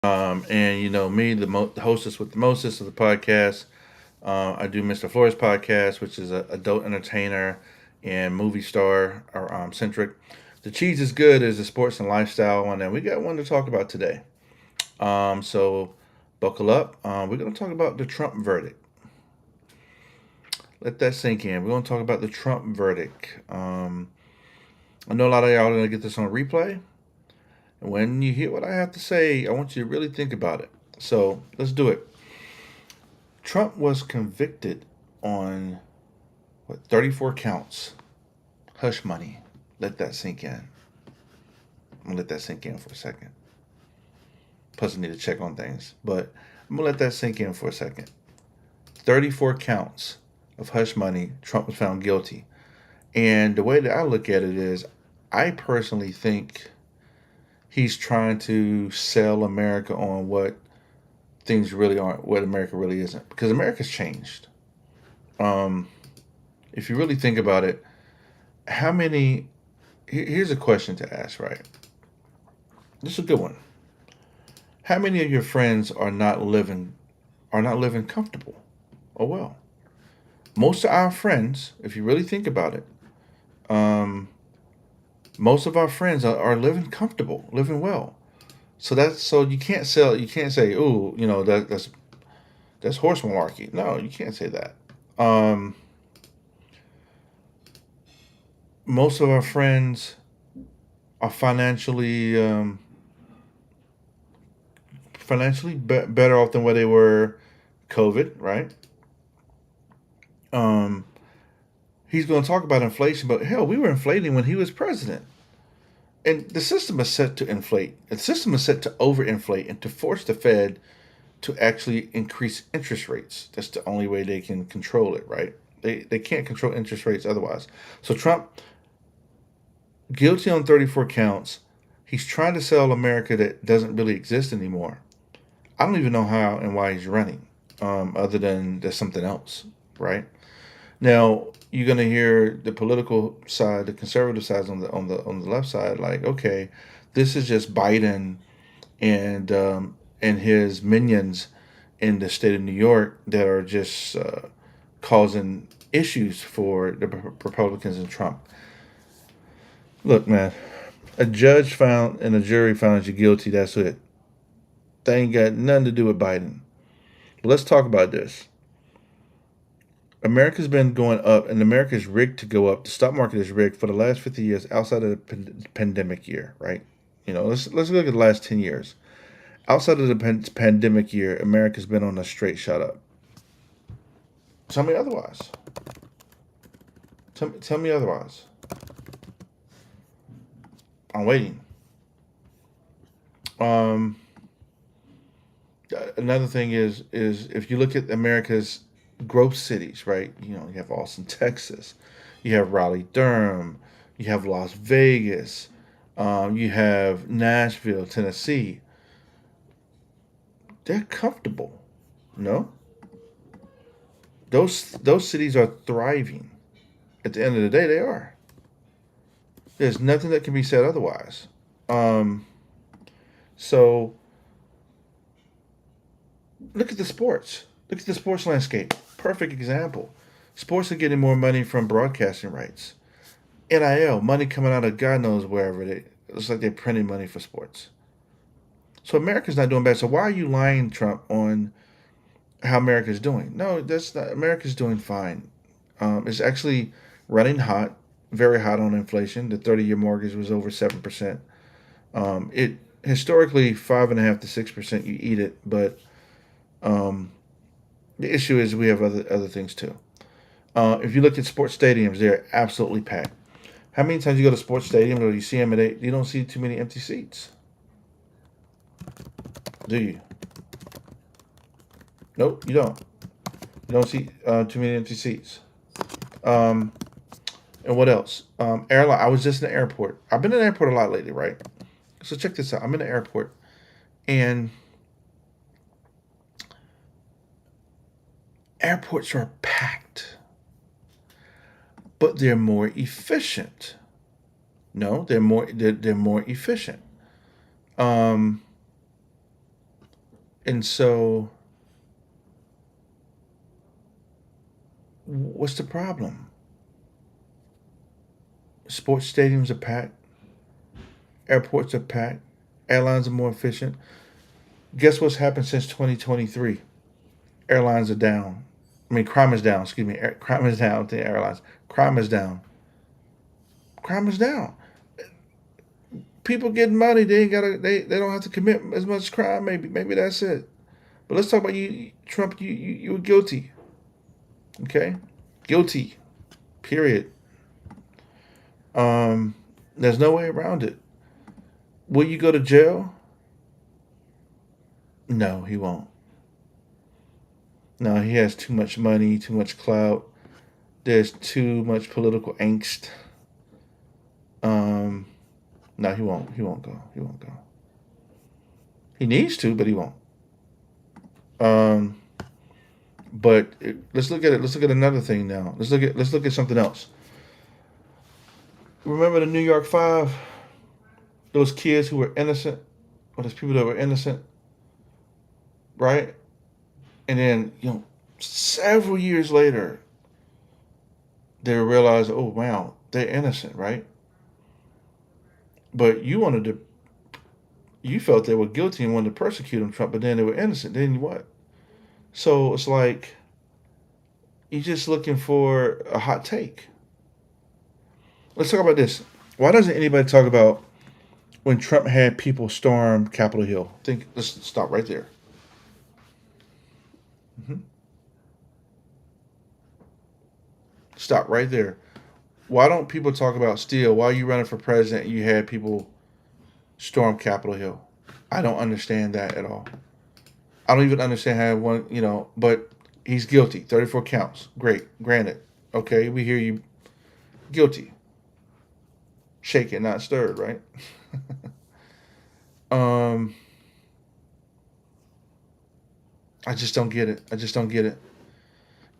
And you know me, the hostess with the mostest of the podcast. I do MrFlourish podcast, which is a adult entertainer and movie star or centric. The Cheese is Good is a sports and lifestyle one, and we got one to talk about today. So buckle up. We're going to talk about the Trump verdict. Let that sink in. We're going to talk about the Trump verdict. I know a lot of y'all are going to get this on replay. And when you hear what I have to say, I want you to really think about it. So let's do it. Trump was convicted on 34 counts. Hush money. Let that sink in. I'm gonna let that sink in for a second. Plus, I need to check on things, but I'm gonna let that sink in for a second. 34 counts of hush money. Trump was found guilty, and the way that I look at it is, I personally think he's trying to sell America on what things really aren't, what America really isn't, because America's changed. Um, if you really think about it, how many? Here's a question to ask, right? This is a good one. How many of your friends are not living comfortable or well? Most of our friends, if you really think about it, um, most of our friends are living comfortable, living well. So you can't sell. You can't say, "Oh, that's horse malarkey." No, you can't say that. Um, most of our friends are financially better off than where they were COVID, right? Um, he's going to talk about inflation, but hell, we were inflating when he was president. And the system is set to inflate. The system is set to overinflate and to force the Fed to actually increase interest rates. That's the only way they can control it, right? They can't control interest rates otherwise. So Trump, guilty on 34 counts. He's trying to sell America that doesn't really exist anymore. I don't even know how and why he's running, other than there's something else, right? Now you're gonna hear the political side, the conservative sides on the left side, like, okay, this is just Biden and his minions in the state of New York that are just causing issues for the Republicans and Trump. Look, man, a judge found and a jury found you guilty. That's it. They ain't got nothing to do with Biden. But let's talk about this. America's been going up, and America's rigged to go up. The stock market is rigged for the last 50 years, outside of the pandemic year, right? Let's look at the last 10 years. Outside of the pandemic year, America's been on a straight shut up. Tell me otherwise. Tell me otherwise. I'm waiting. Um, Another thing is if you look at America's growth cities, right? You have Austin, Texas, you have Raleigh, Durham, you have Las Vegas, you have Nashville, Tennessee. They're comfortable. No, those cities are thriving. At the end of the day, they are. There's nothing that can be said otherwise. Um, so look at the sports. Look at the sports landscape. Perfect example. Sports are getting more money from broadcasting rights. NIL, money coming out of God knows wherever. It looks like they're printing money for sports. So America's not doing bad. So why are you lying, Trump, on how America's doing? No, that's not. America's doing fine. It's actually running hot, very hot on inflation. The 30-year mortgage was over 7%. It historically 5.5 to 6%. You eat it, but um, the issue is we have other things too. If you look at sports stadiums, they're absolutely packed. How many times you go to sports stadium or you see them you don't see too many empty seats, do you? Nope, you don't. You don't see too many empty seats. Um, and what else? Airline. I was just in the airport. I've been in the airport a lot lately, right? So check this out. I'm in the airport, and airports are packed, but they're more efficient. No, they're more efficient. Um, And so, what's the problem? Sports stadiums are packed, airports are packed, airlines are more efficient. Guess what's happened since 2023? Airlines are down. I mean, crime is down. Excuse me. Crime is down. The airlines. Crime is down. Crime is down. People getting money. They ain't gotta. They don't have to commit as much crime. Maybe that's it. But let's talk about you, Trump. You were guilty. Okay, guilty. Period. Um, there's no way around it. Will you go to jail? No, he won't. No, he has too much money, too much clout. There's too much political angst. Um, no, he won't. He won't go. He won't go. He needs to, but he won't. Um, but let's look at it. Let's look at another thing now. Let's look at something else. Remember the New York Five? Those kids who were innocent, or those people that were innocent, right? And then several years later, they realize, oh wow, they're innocent, right? But you felt they were guilty and wanted to persecute them, Trump, but then they were innocent. Then what? So it's like you're just looking for a hot take. Let's talk about this. Why doesn't anybody talk about when Trump had people storm Capitol Hill? Let's stop right there. Mm-hmm. Stop right there. Why don't people talk about still while you running for president? You had people storm Capitol Hill. I don't understand that at all. I don't even understand how one, but he's guilty. 34 counts. Great. Granted. Okay, we hear you. Guilty. Shaken, not stirred, right? um, I just don't get it. I just don't get it.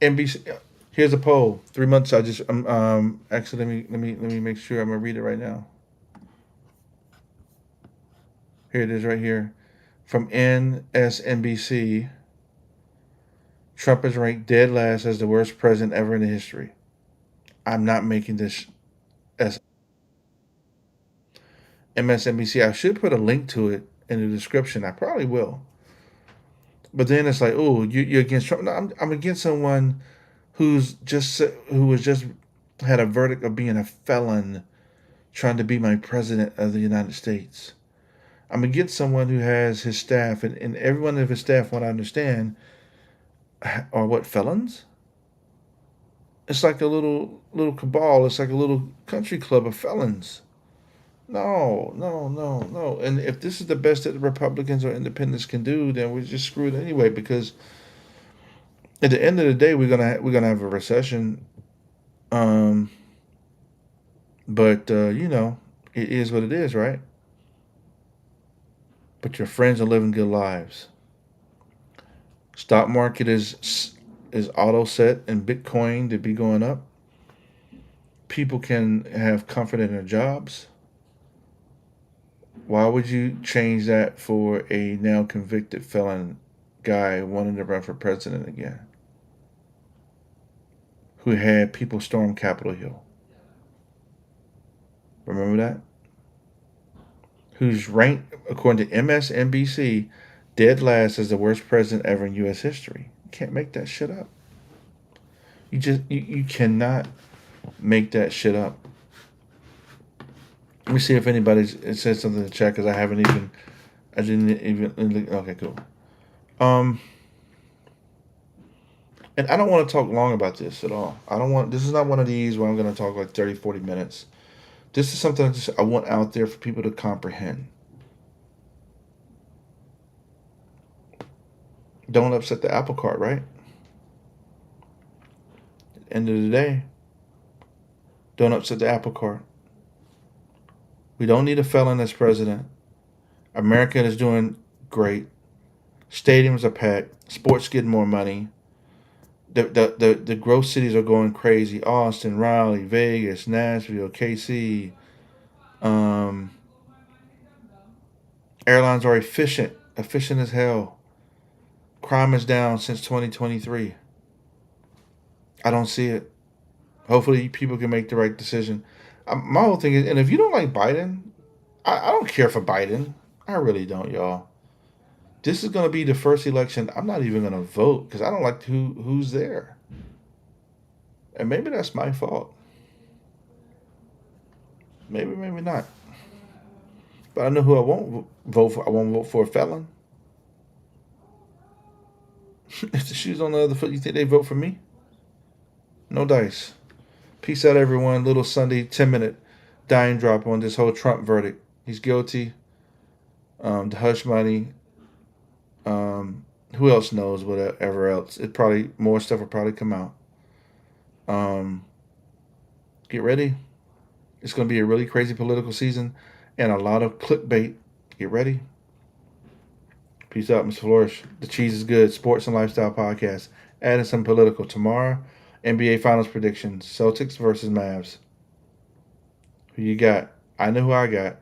NBC. Here's a poll. 3 months. Actually let me make sure I'm gonna read it right now. Here it is right here. From NSNBC, Trump is ranked dead last as the worst president ever in the history. I'm not making this as MSNBC. I should put a link to it in the description. I probably will. But then it's like, oh, you're against Trump. No, I'm against someone who was just had a verdict of being a felon, trying to be my president of the United States. I'm against someone who has his staff, and every one of his staff, what I understand, are what, felons? It's like a little cabal. It's like a little country club of felons. No, no, no, no. And if this is the best that the Republicans or independents can do, then we're just screwed anyway. Because at the end of the day, we're gonna have a recession. Um, but it is what it is, right? But your friends are living good lives. Stock market is auto set and Bitcoin to be going up. People can have comfort in their jobs. Why would you change that for a now convicted felon guy wanting to run for president again? Who had people storm Capitol Hill? Remember that? Who's ranked, according to MSNBC, dead last as the worst president ever in U.S. history. You can't make that shit up. You cannot make that shit up. Let me see if anybody said something in the chat because I didn't even. Okay, cool. And I don't want to talk long about this at all. This is not one of these where I'm going to talk like 30, 40 minutes. This is something I want out there for people to comprehend. Don't upset the apple cart, right? At the end of the day, don't upset the apple cart. We don't need a felon as president. America is doing great. Stadiums are packed. Sports getting more money. The growth cities are going crazy. Austin, Raleigh, Vegas, Nashville, KC. Um, Airlines are efficient as hell. Crime is down since 2023. I don't see it. Hopefully, people can make the right decision. My whole thing is, and if you don't like Biden, I don't care for Biden. I really don't, y'all. This is going to be the first election. I'm not even going to vote because I don't like who's there. And maybe that's my fault. Maybe, maybe not. But I know who I won't vote for. I won't vote for a felon. If the shoe's on the other foot, you think they vote for me? No dice. Peace out, everyone. Little Sunday 10-minute dying drop on this whole Trump verdict. He's guilty. The hush money. Who else knows? Whatever else. More stuff will probably come out. Get ready. It's going to be a really crazy political season and a lot of clickbait. Get ready. Peace out, MrFlourish. The Cheese is Good, sports and lifestyle podcast. Adding some political tomorrow. NBA Finals predictions. Celtics versus Mavs. Who you got? I know who I got.